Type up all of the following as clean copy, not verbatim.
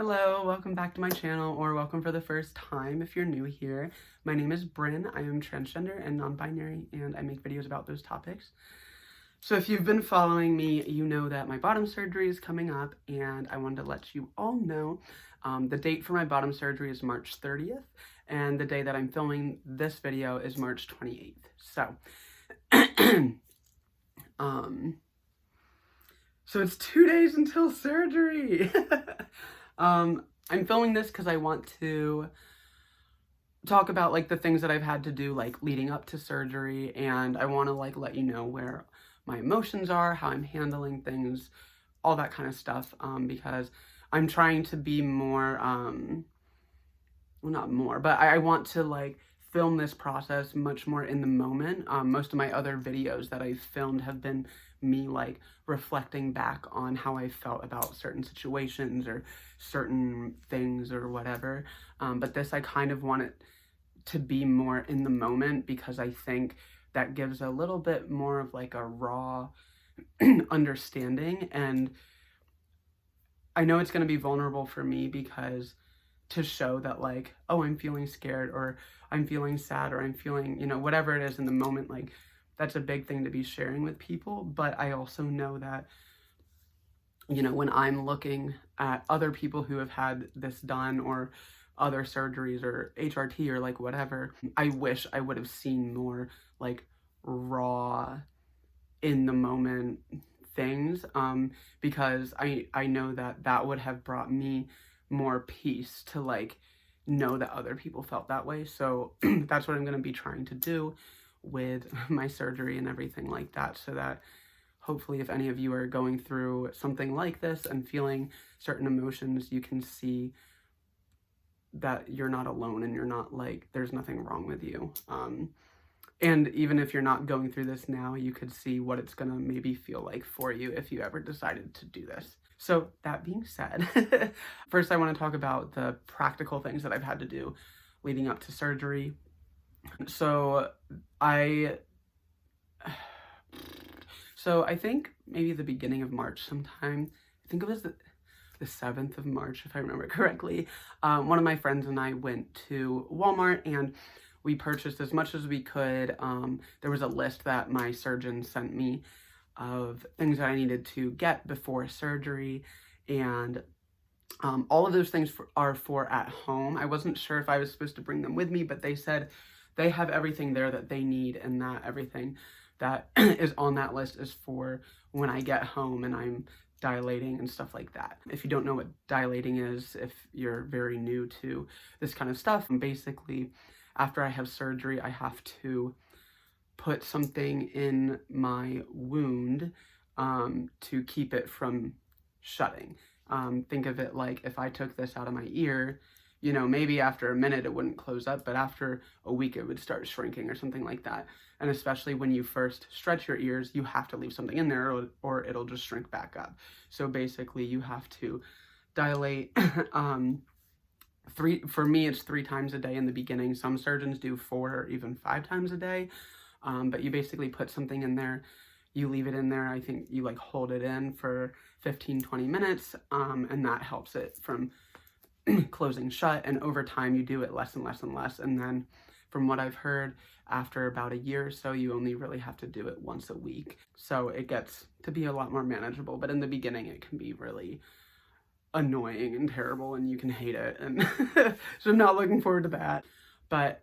Hello, welcome back to my channel, or welcome for the first time if you're new here. My name is Bryn. I am transgender and non-binary, and I make videos about those topics. So if you've been following me, you know that my bottom surgery is coming up, and I wanted to let you all know the date for my bottom surgery is March 30th, and the day that I'm filming this video is March 28th. So, so it's 2 days until surgery. I'm filming this because I want to talk about like the things that I've had to do like leading up to surgery, and I want to like let you know where my emotions are, how I'm handling things, all that kind of stuff, because I'm trying to be more, well, not more, but I want to like film this process much more in the moment. Most of my other videos that I've filmed have been me like reflecting back on how I felt about certain situations or certain things or whatever. But this, I kind of want it to be more in the moment because I think that gives a little bit more of like a raw understanding. And I know it's going to be vulnerable for me because to show that like, oh, I'm feeling scared or I'm feeling sad or I'm feeling, you know, whatever it is in the moment, like that's a big thing to be sharing with people. But I also know that, you know, when I'm looking at other people who have had this done or other surgeries or HRT or like whatever, I wish I would have seen more like raw in the moment things, because I know that that would have brought me more peace to like know that other people felt that way. So that's what I'm going to be trying to do with my surgery and everything like that, so that hopefully if any of you are going through something like this and feeling certain emotions, you can see that you're not alone and you're not like, there's nothing wrong with you. And even if you're not going through this now, you could see what it's gonna maybe feel like for you if you ever decided to do this. So that being said, first I want to talk about the practical things that I've had to do leading up to surgery. So I think maybe the beginning of March sometime, I think it was the 7th of March, if I remember correctly, one of my friends and I went to Walmart and we purchased as much as we could. There was a list that my surgeon sent me of things that I needed to get before surgery, and all of those things are for at home. I wasn't sure if I was supposed to bring them with me, but they said they have everything there that they need, and that everything that is on that list is for when I get home and I'm dilating and stuff like that. If you don't know what dilating is, if you're very new to this kind of stuff, basically after I have surgery, I have to put something in my wound to keep it from shutting. Think of it like if I took this out of my ear, you know, maybe after a minute it wouldn't close up, but after a week it would start shrinking or something like that. And especially when you first stretch your ears, you have to leave something in there or it'll just shrink back up. So basically you have to dilate for me it's 3 times a day in the beginning. Some surgeons do 4 or even 5 times a day. But you basically put something in there, you leave it in there, I think you like hold it in for 15-20 minutes, and that helps it from closing shut, and over time you do it less and less and less, and then from what I've heard, after about a year or so, you only really have to do it once a week. So it gets to be a lot more manageable, but in the beginning it can be really annoying and terrible and you can hate it, and so I'm not looking forward to that. But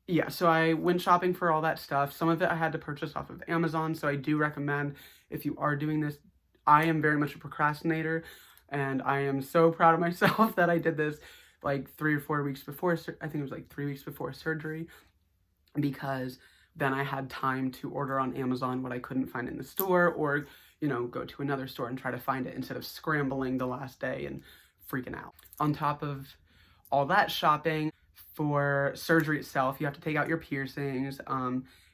yeah, so I went shopping for all that stuff. Some of it I had to purchase off of Amazon, so I do recommend if you are doing this. I am very much a procrastinator, and I am so proud of myself that I did this like 3 or 4 weeks before, I think it was like 3 weeks before surgery, because then I had time to order on Amazon what I couldn't find in the store, or, you know, go to another store and try to find it instead of scrambling the last day and freaking out. On top of all that shopping, for surgery itself, you have to take out your piercings,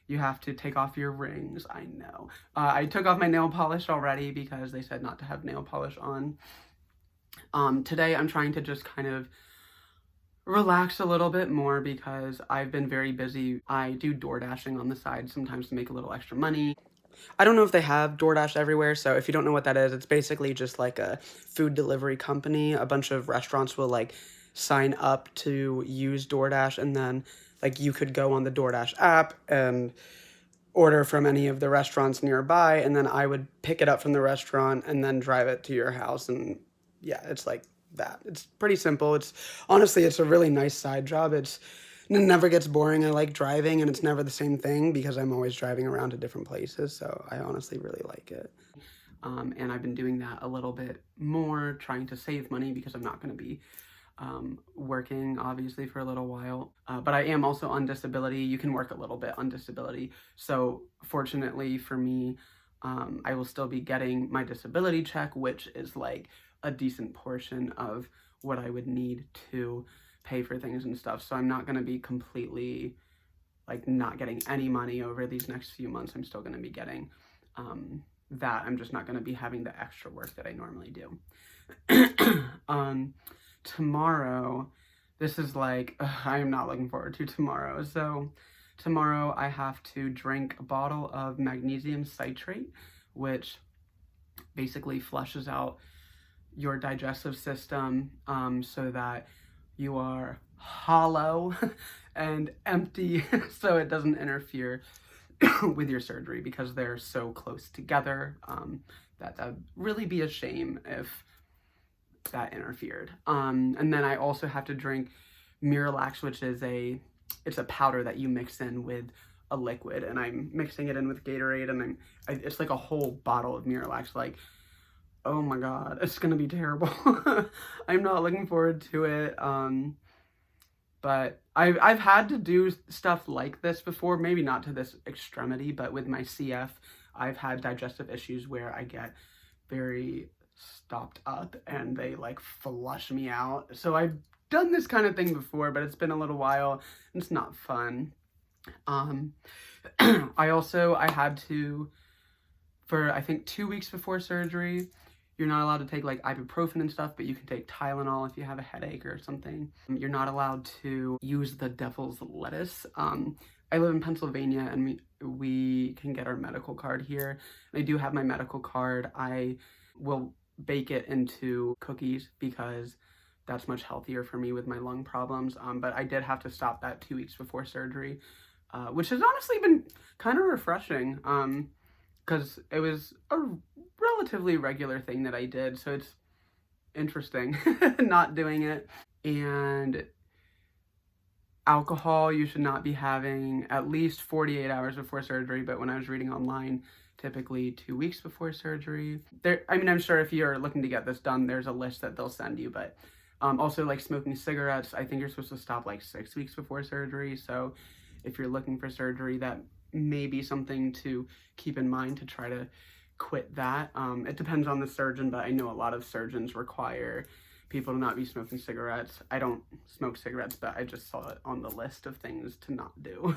you have to take off your rings. I know. I took off my nail polish already because they said not to have nail polish on. Today I'm trying to just kind of relax a little bit more because I've been very busy. I do door dashing on the side sometimes to make a little extra money. I don't know if they have DoorDash everywhere, so if you don't know what that is, it's basically just like a food delivery company. A bunch of restaurants will like sign up to use DoorDash, and then like you could go on the DoorDash app and order from any of the restaurants nearby, and then I would pick it up from the restaurant and then drive it to your house. And yeah, it's like that. It's pretty simple. It's honestly, it's a really nice side job. It never gets boring. I like driving, and it's never the same thing because I'm always driving around to different places, so I honestly really like it. And I've been doing that a little bit more, trying to save money because I'm not going to be working obviously for a little while, but I am also on disability. You can work a little bit on disability, so fortunately for me, I will still be getting my disability check, which is like a decent portion of what I would need to pay for things and stuff. So I'm not going to be completely like not getting any money over these next few months. I'm still going to be getting that. I'm just not going to be having the extra work that I normally do. Tomorrow, this is like, I am not looking forward to tomorrow. So tomorrow I have to drink a bottle of magnesium citrate, which basically flushes out your digestive system so that you are hollow and empty so it doesn't interfere with your surgery, because they're so close together. That'd really be a shame if that interfered. And then I also have to drink Miralax, which is it's a powder that you mix in with a liquid, and I'm mixing it in with Gatorade, and it's like a whole bottle of Miralax. Like, oh my god, it's gonna be terrible. I'm not looking forward to it. But I've had to do stuff like this before, maybe not to this extremity, but with my CF, I've had digestive issues where I get very stopped up and they like flush me out. So I've done this kind of thing before, but it's been a little while. It's not fun. I had to, for I think 2 weeks before surgery, you're not allowed to take like ibuprofen and stuff, but you can take Tylenol if you have a headache or something. You're not allowed to use the devil's lettuce. I live in Pennsylvania, and we can get our medical card here. And I do have my medical card. I will bake it into cookies because that's much healthier for me with my lung problems. But I did have to stop that 2 weeks before surgery, which has honestly been kind of refreshing. Because it was a relatively regular thing that I did, so it's interesting not doing it. And alcohol you should not be having at least 48 hours before surgery, but when I was reading online, typically 2 weeks before surgery. I'm sure if you're looking to get this done, there's a list that they'll send you, but also like smoking cigarettes, I think you're supposed to stop like 6 weeks before surgery, so if you're looking for surgery, that may be something to keep in mind to try to quit that. It depends on the surgeon, but I know a lot of surgeons require people to not be smoking cigarettes. I don't smoke cigarettes, but I just saw it on the list of things to not do.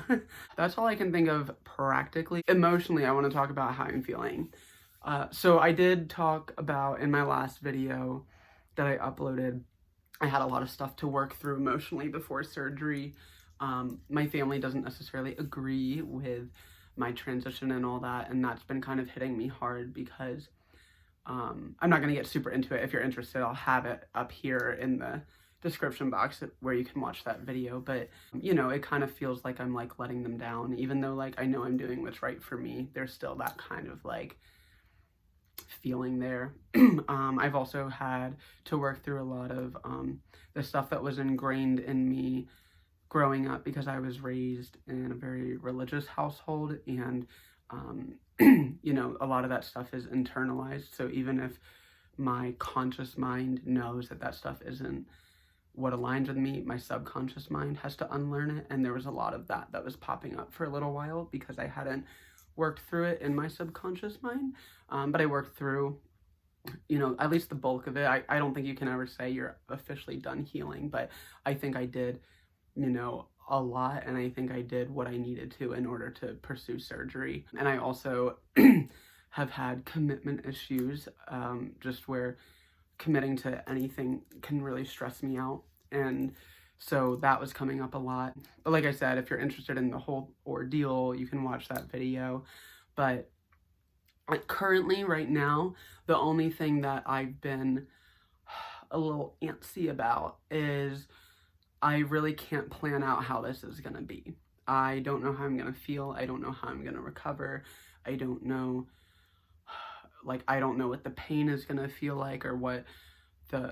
That's all I can think of practically. Emotionally, I want to talk about how I'm feeling. So I did talk about in my last video that I uploaded, I had a lot of stuff to work through emotionally before surgery. My family doesn't necessarily agree with my transition and all that, and that's been kind of hitting me hard because I'm not going to get super into it. If you're interested, I'll have it up here in the description box where you can watch that video, but you know, it kind of feels like I'm like letting them down, even though like I know I'm doing what's right for me. There's still that kind of like feeling there. I've also had to work through a lot of the stuff that was ingrained in me growing up, because I was raised in a very religious household, and you know, a lot of that stuff is internalized. So even if my conscious mind knows that that stuff isn't what aligns with me, my subconscious mind has to unlearn it. And there was a lot of that was popping up for a little while because I hadn't worked through it in my subconscious mind. But I worked through, you know, at least the bulk of it. I don't think you can ever say you're officially done healing, but I think I did, you know, a lot, and I think I did what I needed to in order to pursue surgery. And I also have had commitment issues, just where committing to anything can really stress me out, and so that was coming up a lot. But like I said, if you're interested in the whole ordeal, you can watch that video. But Like currently, right now, the only thing that I've been a little antsy about is I really can't plan out how this is going to be. I don't know how I'm going to feel. I don't know how I'm going to recover. I don't know, like, I don't know what the pain is going to feel like, or what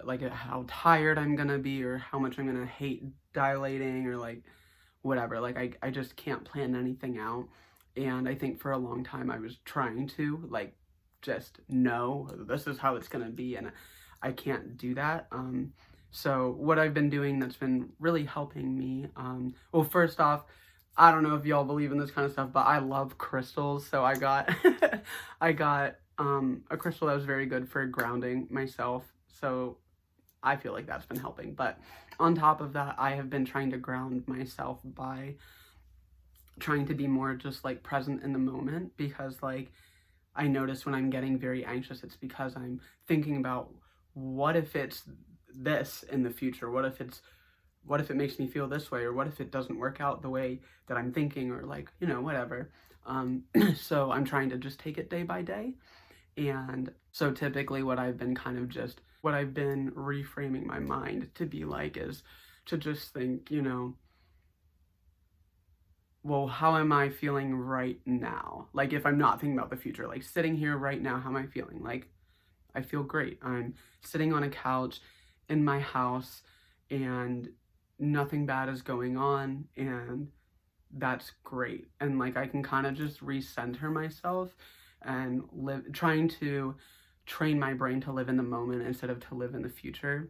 like, how tired I'm going to be, or how much I'm going to hate dilating, or like, whatever. Like, I just can't plan anything out. And I think for a long time I was trying to, like, just know this is how it's going to be, and I can't do that. So what I've been doing that's been really helping me, well, first off, I don't know if y'all believe in this kind of stuff, but I love crystals. So I got, I got a crystal that was very good for grounding myself. So I feel like that's been helping. But on top of that, I have been trying to ground myself by trying to be more just like present in the moment, because like I notice when I'm getting very anxious, it's because I'm thinking about, what if it's this in the future? What if it makes me feel this way? Or what if it doesn't work out the way that I'm thinking? Or like, whatever. So I'm trying to just take it day by day. And so typically what I've been reframing my mind to be like is to just think, well, how am I feeling right now? Like, if I'm not thinking about the future, like sitting here right now, how am I feeling? Like, I feel great. I'm sitting on a couch in my house and nothing bad is going on, and that's great. And like, I can kind of just recenter myself and trying to train my brain to live in the moment instead of to live in the future.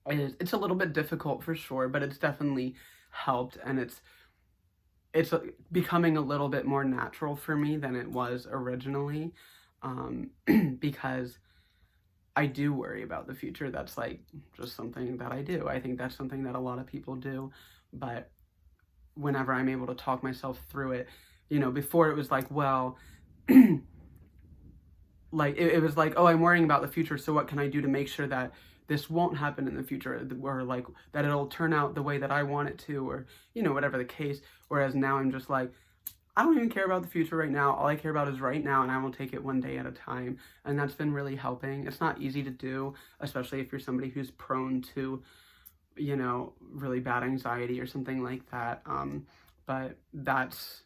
It's a little bit difficult for sure, but it's definitely helped, and it's becoming a little bit more natural for me than it was originally, because I do worry about the future. That's like just something that I do. I think that's something that a lot of people do, but whenever I'm able to talk myself through it, before it was like, well, like it was like, oh, I'm worrying about the future, so what can I do to make sure that this won't happen in the future, or like that it'll turn out the way that I want it to, or whatever the case. Whereas now I'm just like, I don't even care about the future right now. All I care about is right now, and I will take it one day at a time. And that's been really helping. It's not easy to do, especially if you're somebody who's prone to, really bad anxiety or something like that. But that's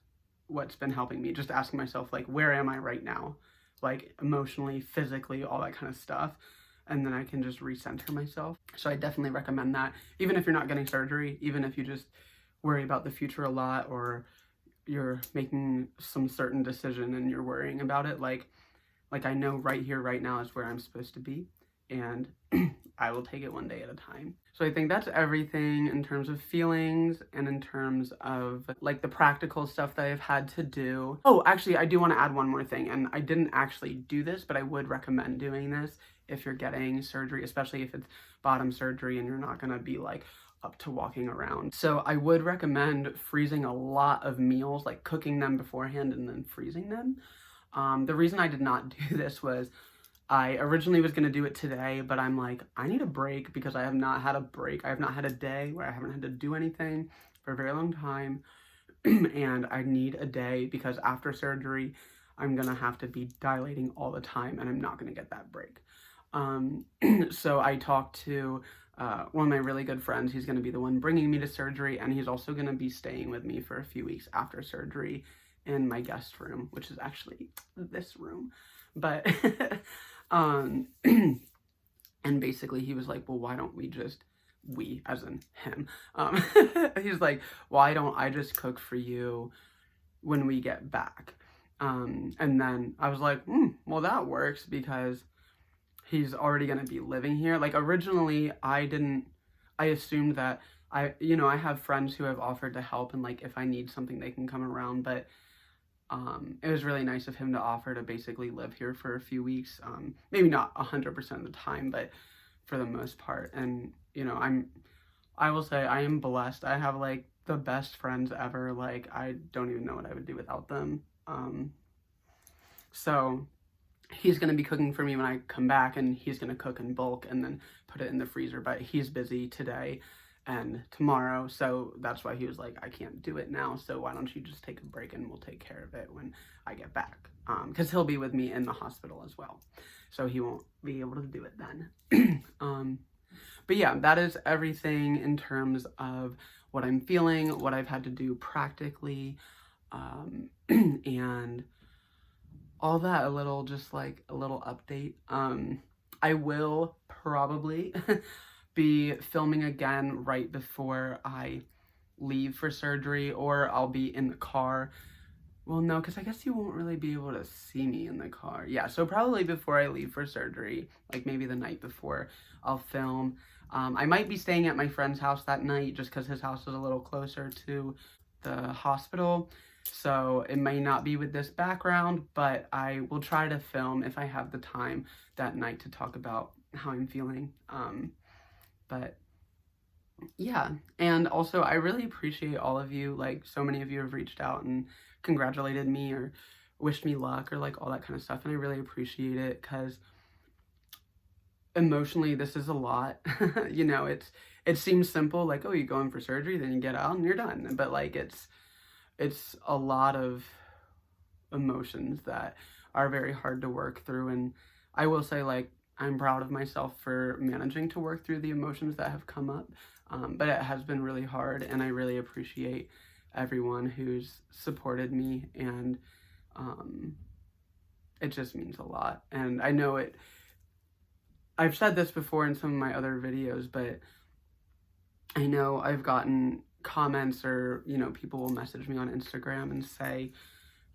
what's been helping me, just asking myself, like, where am I right now? Like, emotionally, physically, all that kind of stuff. And then I can just recenter myself. So I definitely recommend that. Even if you're not getting surgery, even if you just worry about the future a lot, or you're making some certain decision and you're worrying about it, like I know right here, right now is where I'm supposed to be, and I will take it one day at a time. So I think that's everything in terms of feelings, and in terms of like the practical stuff that I've had to do. Oh, actually, I do want to add one more thing, and I didn't actually do this, but I would recommend doing this if you're getting surgery, especially if it's bottom surgery and you're not going to be like up to walking around. So I would recommend freezing a lot of meals, like cooking them beforehand and then freezing them. The reason I did not do this was I originally was going to do it today, but I'm like, I need a break, because I have not had a break. I have not had a day where I haven't had to do anything for a very long time. And I need a day, because after surgery, I'm going to have to be dilating all the time, and I'm not going to get that break. So I talked to one of my really good friends. He's going to be the one bringing me to surgery, and he's also going to be staying with me for a few weeks after surgery in my guest room, which is actually this room. But and basically he was like, well, why don't we just, we as in him, he's like, why don't I just cook for you when we get back? And then I was like, well, that works, because he's already going to be living here. Like, originally I assumed that I have friends who have offered to help, and like if I need something they can come around, but it was really nice of him to offer to basically live here for a few weeks. Maybe not 100% of the time, but for the most part. And I will say I am blessed. I have like the best friends ever. Like, I don't even know what I would do without them. So he's going to be cooking for me when I come back, and he's going to cook in bulk and then put it in the freezer, but he's busy today. end tomorrow. So that's why he was like, I can't do it now. So why don't you just take a break and we'll take care of it when I get back. Because he'll be with me in the hospital as well. So he won't be able to do it then. But yeah, that is everything in terms of what I'm feeling, what I've had to do practically, and all that, a little update. I will probably be filming again right before I leave for surgery, or I'll be in the car. Well, no, because I guess you won't really be able to see me in the car. Yeah, so probably before I leave for surgery, like maybe the night before, I'll film. I might be staying at my friend's house that night just because his house is a little closer to the hospital. So it may not be with this background, but I will try to film if I have the time that night to talk about how I'm feeling. But yeah, and also I really appreciate all of you. Like, so many of you have reached out and congratulated me or wished me luck or like all that kind of stuff, and I really appreciate it because emotionally this is a lot. You know, it seems simple, like, oh, you go in for surgery, then you get out and you're done, but like it's a lot of emotions that are very hard to work through. And I will say, like, I'm proud of myself for managing to work through the emotions that have come up, but it has been really hard, and I really appreciate everyone who's supported me, and it just means a lot. And I know I've said this before in some of my other videos, but I know I've gotten comments, or, you know, people will message me on Instagram and say,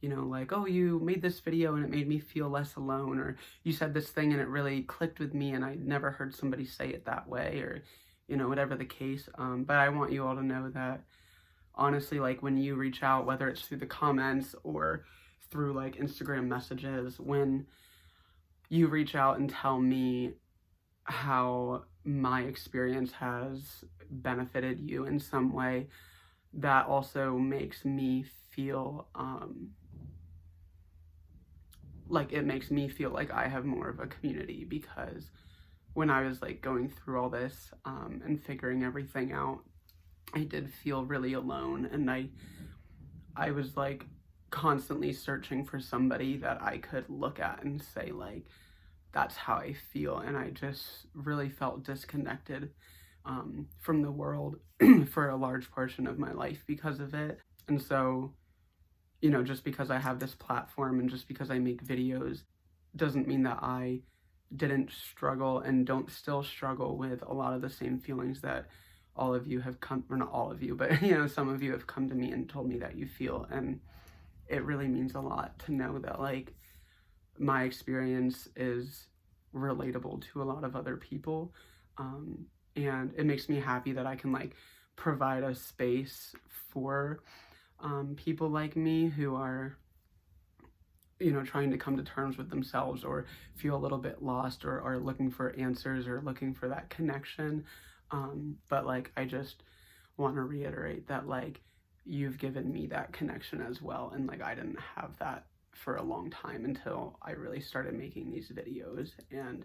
you know, like, oh, you made this video and it made me feel less alone, or you said this thing and it really clicked with me and I never heard somebody say it that way, or, you know, whatever the case. But I want you all to know that, honestly, like, when you reach out, whether it's through the comments or through like Instagram messages, when you reach out and tell me how my experience has benefited you in some way, that also makes me feel like, it makes me feel like I have more of a community, because when I was like going through all this and figuring everything out, I did feel really alone, and I was like constantly searching for somebody that I could look at and say, like, that's how I feel. And I just really felt disconnected from the world for a large portion of my life because of it. And so, you know, just because I have this platform and just because I make videos doesn't mean that I didn't struggle and don't still struggle with a lot of the same feelings that all of you have come, or not all of you, but, you know, some of you have come to me and told me that you feel. And it really means a lot to know that, like, my experience is relatable to a lot of other people. And it makes me happy that I can, like, provide a space for people like me who are, you know, trying to come to terms with themselves, or feel a little bit lost, or are looking for answers, or looking for that connection. But like, I just want to reiterate that, like, you've given me that connection as well. And like, I didn't have that for a long time until I really started making these videos, and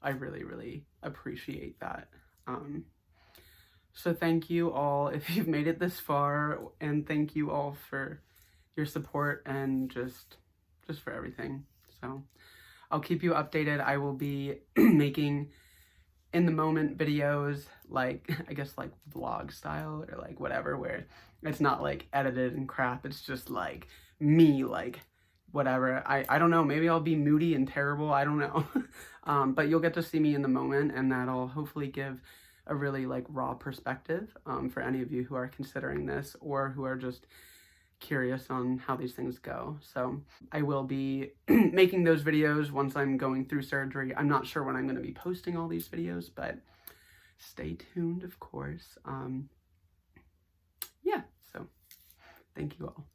I really, really appreciate that. So thank you all if you've made it this far, and thank you all for your support and just for everything. So I'll keep you updated. I will be making in the moment videos, like, I guess like vlog style, or like whatever, where it's not like edited and crap. It's just like me, like whatever. I don't know, maybe I'll be moody and terrible, I don't know. But you'll get to see me in the moment, and that'll hopefully give a really like raw perspective for any of you who are considering this, or who are just curious on how these things go. So I will be making those videos once I'm going through surgery. I'm not sure when I'm going to be posting all these videos, but stay tuned, of course. Yeah, so thank you all.